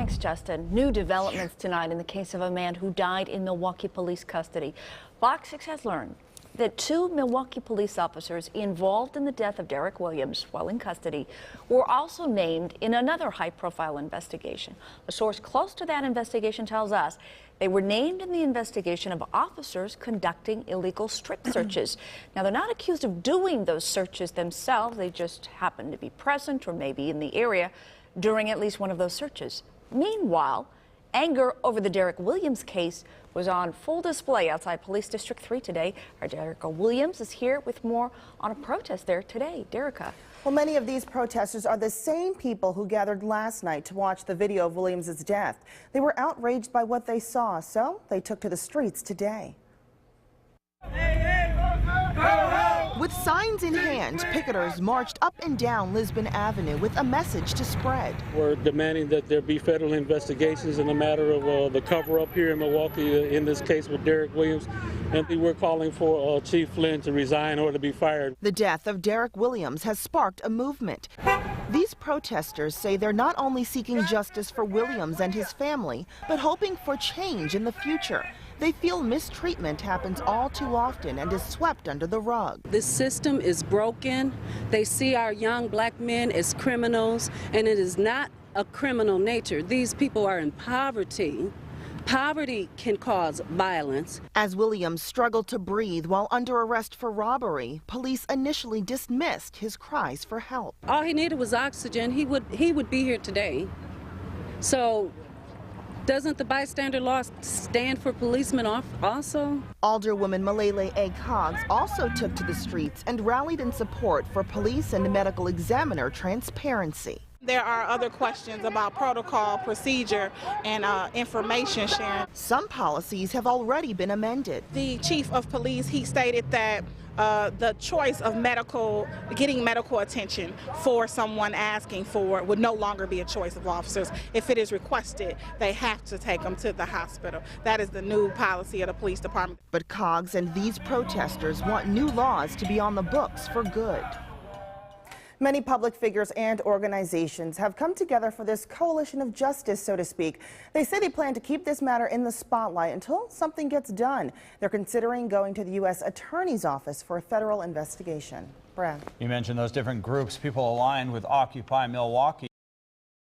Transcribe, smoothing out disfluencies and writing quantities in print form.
Thanks, Justin. New developments tonight in the case of a man who died in Milwaukee police custody. Fox 6 has learned that 2 Milwaukee police officers involved in the death of Derek Williams while in custody were also named in another high-profile investigation. A source close to that investigation tells us they were named in the investigation of officers conducting illegal strip searches. Now, they're not accused of doing those searches themselves. They just happened to be present or maybe in the area during at least one of those searches. Meanwhile, anger over the Derek Williams case was on full display outside Police District 3 today. Our Derica Williams is here with more on a protest there today. Derica. Well, many of these protesters are the same people who gathered last night to watch the video of Williams' death. They were outraged by what they saw, so they took to the streets today. With signs in hand, picketers marched up and down Lisbon Avenue with a message to spread. We're demanding that there be federal investigations in the matter of the cover-up here in Milwaukee in this case with Derek Williams. And we're calling for Chief Flynn to resign or to be fired. The death of Derek Williams has sparked a movement. These protesters say they're not only seeking justice for Williams and his family, but hoping for change in the future. They feel mistreatment happens all too often and is swept under the rug. This system is broken. They see our young black men as criminals, and it is not a criminal nature. These people are in poverty. Poverty can cause violence. As Williams struggled to breathe while under arrest for robbery, police initially dismissed his cries for help. All he needed was oxygen. He would be here today. So doesn't the bystander law stand for policemen also? Alderwoman Malele A. Coggs also took to the streets and rallied in support for police and medical examiner transparency. There are other questions about protocol, procedure, and information sharing. Some policies have already been amended. The chief of police, he stated that the choice of getting medical attention for someone asking for it would no longer be a choice of officers. If it is requested, they have to take them to the hospital. That is the new policy of the police department. But Coggs and these protesters want new laws to be on the books for good. Many public figures and organizations have come together for this coalition of justice, so to speak. They say they plan to keep this matter in the spotlight until something gets done. They're considering going to the U.S. Attorney's Office for a federal investigation. Brad. You mentioned those different groups, people aligned with Occupy Milwaukee.